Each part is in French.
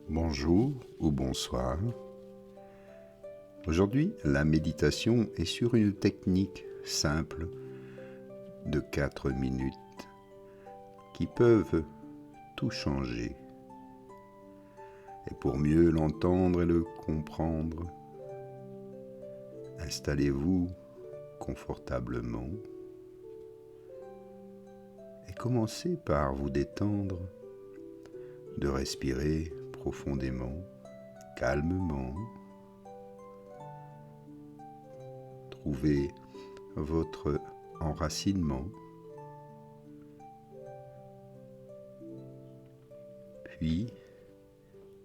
Bonjour ou bonsoir. Aujourd'hui, la méditation est sur une technique simple de 4 minutes qui peuvent tout changer. Et pour mieux l'entendre et le comprendre, installez-vous confortablement et commencez par vous détendre, de respirer profondément, calmement. Trouvez votre enracinement, puis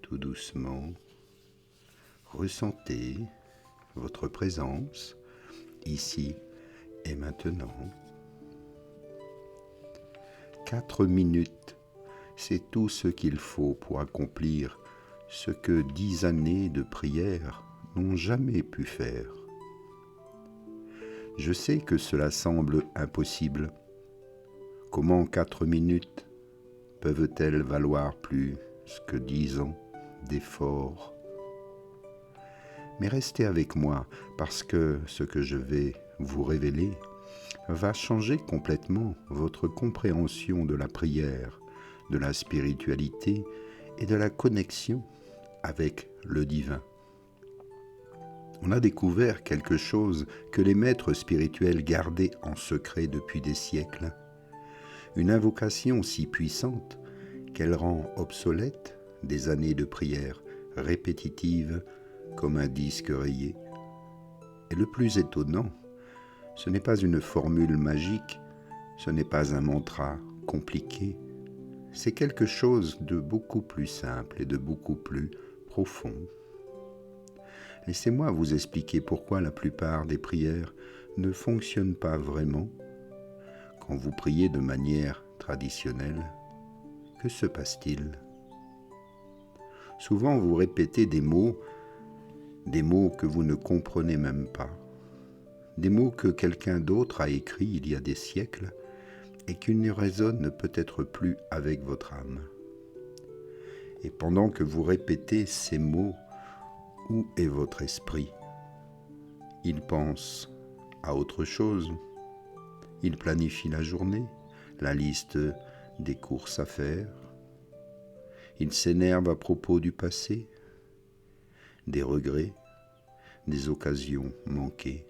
tout doucement, ressentez votre présence ici et maintenant. 4 minutes, c'est tout ce qu'il faut pour accomplir ce que 10 années de prière n'ont jamais pu faire. Je sais que cela semble impossible. Comment 4 minutes peuvent-elles valoir plus que 10 ans d'efforts? Mais restez avec moi parce que ce que je vais vous révéler va changer complètement votre compréhension de la prière, de la spiritualité et de la connexion avec le divin. On a découvert quelque chose que les maîtres spirituels gardaient en secret depuis des siècles. Une invocation si puissante qu'elle rend obsolète des années de prière répétitives comme un disque rayé. Et le plus étonnant, ce n'est pas une formule magique, ce n'est pas un mantra compliqué, c'est quelque chose de beaucoup plus simple et de beaucoup plus profond. Laissez-moi vous expliquer pourquoi la plupart des prières ne fonctionnent pas vraiment. Quand vous priez de manière traditionnelle, que se passe-t-il? Souvent vous répétez des mots que vous ne comprenez même pas, des mots que quelqu'un d'autre a écrits il y a des siècles et qui ne résonnent peut-être plus avec votre âme. Et pendant que vous répétez ces mots, où est votre esprit? Il pense à autre chose. Il planifie la journée, la liste des courses à faire. Il s'énerve à propos du passé, des regrets, des occasions manquées.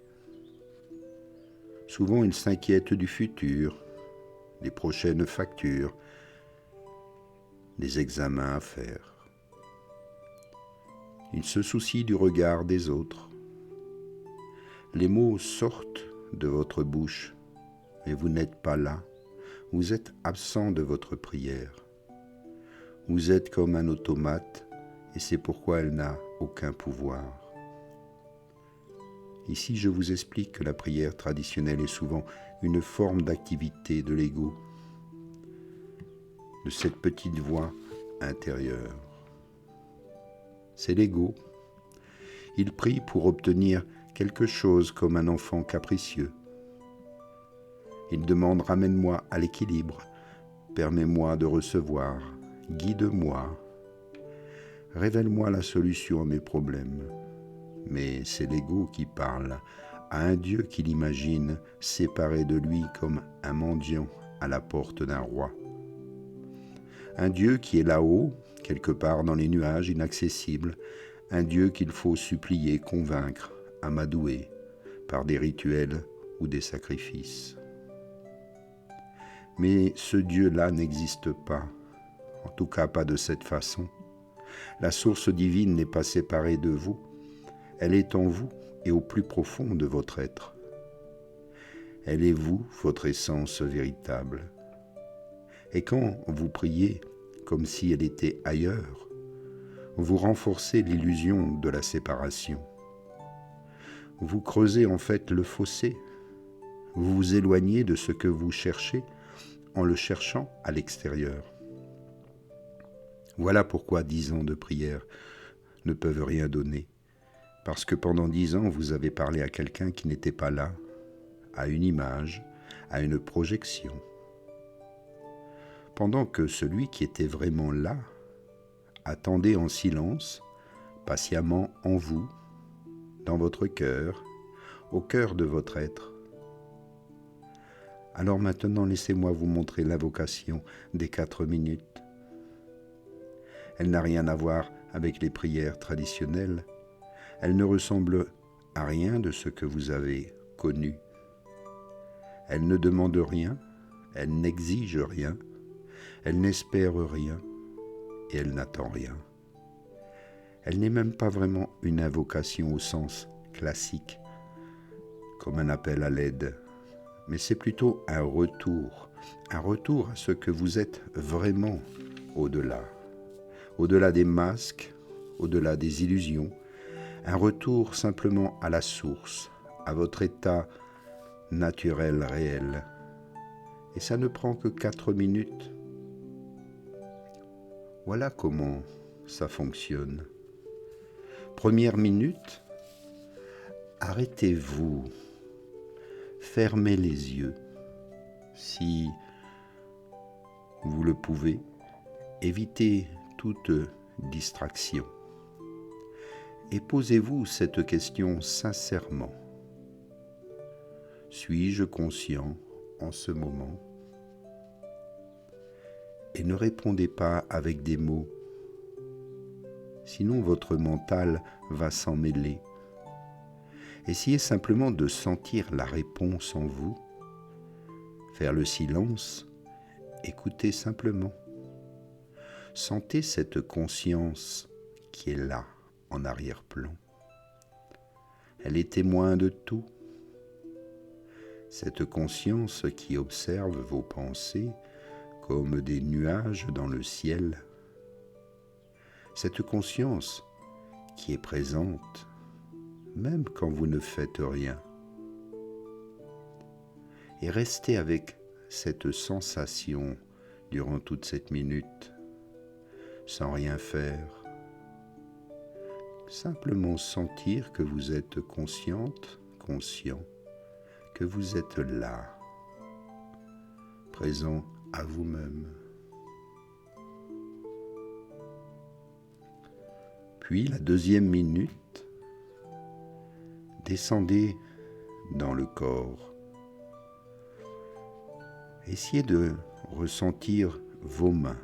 Souvent, il s'inquiète du futur, des prochaines factures, des examens à faire. Il se soucie du regard des autres. Les mots sortent de votre bouche, mais vous n'êtes pas là. Vous êtes absent de votre prière. Vous êtes comme un automate, et c'est pourquoi elle n'a aucun pouvoir. Ici, je vous explique que la prière traditionnelle est souvent une forme d'activité de l'ego, de cette petite voix intérieure. C'est l'ego. Il prie pour obtenir quelque chose comme un enfant capricieux. Il demande « ramène-moi à l'équilibre, permets-moi de recevoir, guide-moi, révèle-moi la solution à mes problèmes ». Mais c'est l'ego qui parle à un Dieu qu'il imagine séparé de lui comme un mendiant à la porte d'un roi. Un Dieu qui est là-haut, quelque part dans les nuages, inaccessible, un Dieu qu'il faut supplier, convaincre, amadouer par des rituels ou des sacrifices. Mais ce Dieu-là n'existe pas, en tout cas pas de cette façon. La source divine n'est pas séparée de vous, elle est en vous et au plus profond de votre être. Elle est vous, votre essence véritable. Et quand vous priez comme si elle était ailleurs, vous renforcez l'illusion de la séparation. Vous creusez en fait le fossé. Vous vous éloignez de ce que vous cherchez en le cherchant à l'extérieur. Voilà pourquoi 10 ans de prière ne peuvent rien donner. Parce que pendant 10 ans, vous avez parlé à quelqu'un qui n'était pas là, à une image, à une projection. Pendant que celui qui était vraiment là attendez en silence, patiemment en vous, dans votre cœur, au cœur de votre être. Alors maintenant, laissez-moi vous montrer l'invocation des 4 minutes. Elle n'a rien à voir avec les prières traditionnelles. Elle ne ressemble à rien de ce que vous avez connu. Elle ne demande rien, elle n'exige rien, elle n'espère rien et elle n'attend rien. Elle n'est même pas vraiment une invocation au sens classique, comme un appel à l'aide, mais c'est plutôt un retour à ce que vous êtes vraiment au-delà des masques, au-delà des illusions, un retour simplement à la source, à votre état naturel réel. Et ça ne prend que 4 minutes. Voilà comment ça fonctionne. Première minute, arrêtez-vous, fermez les yeux. Si vous le pouvez, évitez toute distraction. Et posez-vous cette question sincèrement. Suis-je conscient en ce moment? Et ne répondez pas avec des mots, sinon votre mental va s'en mêler. Essayez simplement de sentir la réponse en vous, faire le silence, écoutez simplement. Sentez cette conscience qui est là, en arrière-plan. Elle est témoin de tout. Cette conscience qui observe vos pensées comme des nuages dans le ciel. Cette conscience qui est présente, même quand vous ne faites rien. Et restez avec cette sensation durant toute cette minute, sans rien faire. Simplement sentir que vous êtes consciente, conscient, que vous êtes là, présent à vous-même. Puis la deuxième minute, descendez dans le corps. Essayez de ressentir vos mains,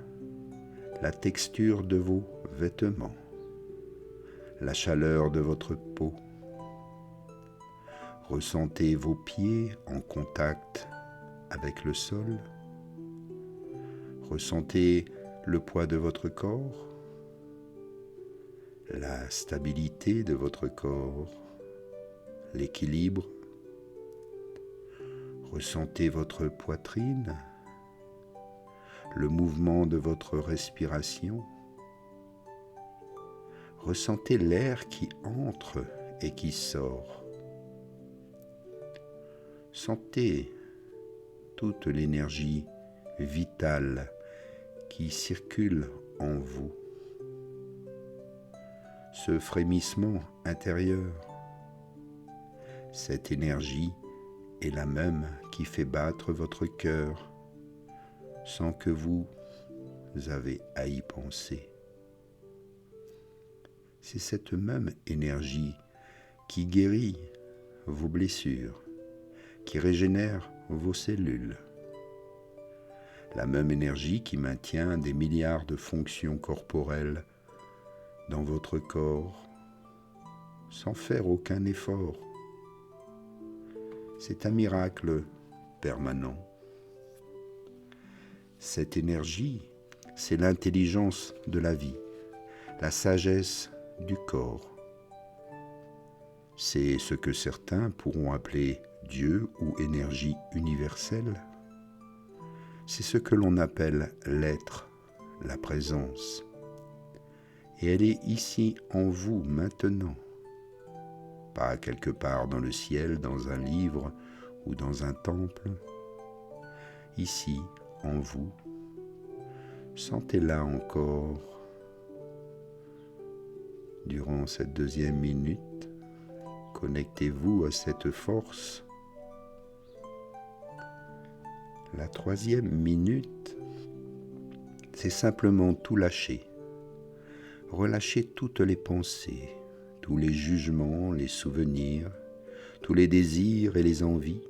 la texture de vos vêtements, la chaleur de votre peau. Ressentez vos pieds en contact avec le sol. Ressentez le poids de votre corps, la stabilité de votre corps, l'équilibre. Ressentez votre poitrine, le mouvement de votre respiration. Ressentez l'air qui entre et qui sort. Sentez toute l'énergie vitale qui circule en vous. Ce frémissement intérieur, cette énergie est la même qui fait battre votre cœur sans que vous avez à y penser. C'est cette même énergie qui guérit vos blessures, qui régénère vos cellules. La même énergie qui maintient des milliards de fonctions corporelles dans votre corps sans faire aucun effort. C'est un miracle permanent. Cette énergie, c'est l'intelligence de la vie, la sagesse du corps. C'est ce que certains pourront appeler Dieu ou énergie universelle. C'est ce que l'on appelle l'être, la présence. Et elle est ici en vous maintenant, pas quelque part dans le ciel, dans un livre ou dans un temple. Ici, en vous, sentez-la encore durant cette deuxième minute. Connectez-vous à cette force. La troisième minute, c'est simplement tout lâcher. relâchez toutes les pensées, tous les jugements, les souvenirs, tous les désirs et les envies,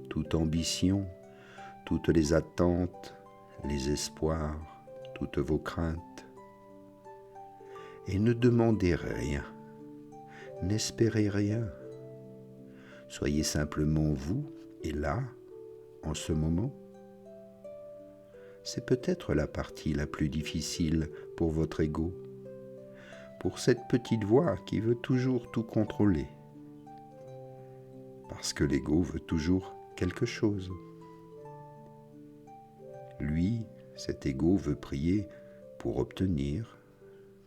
toute ambition, toutes les attentes, les espoirs, toutes vos craintes. Et ne demandez rien, n'espérez rien. Soyez simplement vous et là, en ce moment. C'est peut-être la partie la plus difficile pour votre ego, pour cette petite voix qui veut toujours tout contrôler. Parce que l'ego veut toujours quelque chose. Lui, cet ego veut prier pour obtenir,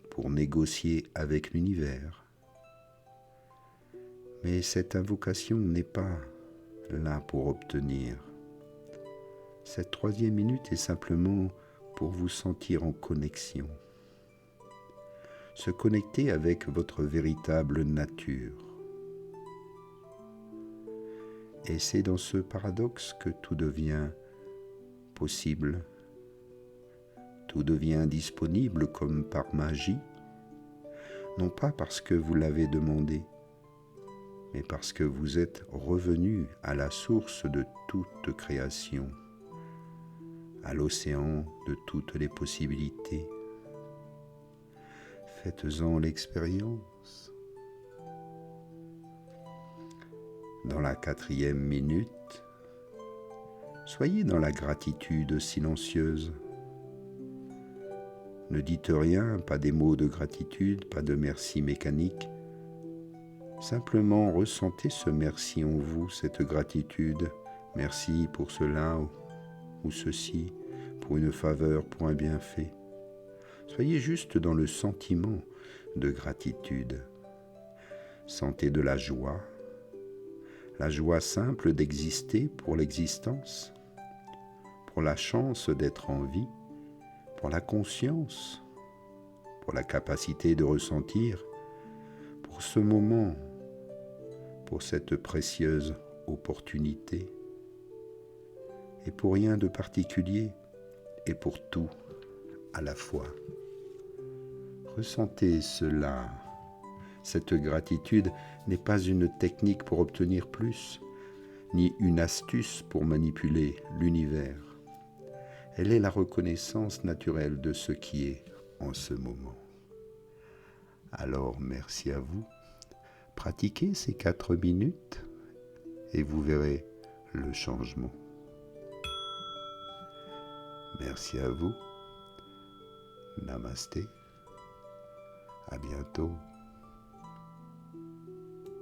pour négocier avec l'univers. Mais cette invocation n'est pas là pour obtenir. Cette 3e minute est simplement pour vous sentir en connexion. Se connecter avec votre véritable nature. Et c'est dans ce paradoxe que tout devient possible. Tout devient disponible comme par magie, non pas parce que vous l'avez demandé, mais parce que vous êtes revenu à la source de toute création, à l'océan de toutes les possibilités. Faites-en l'expérience. Dans la 4e minute, soyez dans la gratitude silencieuse. Ne dites rien, pas des mots de gratitude, pas de merci mécanique. Simplement ressentez ce merci en vous, cette gratitude. Merci pour cela ou ceci, pour une faveur, pour un bienfait. Soyez juste dans le sentiment de gratitude. Sentez de la joie simple d'exister pour l'existence, pour la chance d'être en vie, pour la conscience, pour la capacité de ressentir, pour ce moment, pour cette précieuse opportunité, et pour rien de particulier, et pour tout à la fois. Ressentez cela. Cette gratitude n'est pas une technique pour obtenir plus, ni une astuce pour manipuler l'univers. Elle est la reconnaissance naturelle de ce qui est en ce moment. Alors, merci à vous. Pratiquez ces 4 minutes et vous verrez le changement. Merci à vous. Namasté. À bientôt.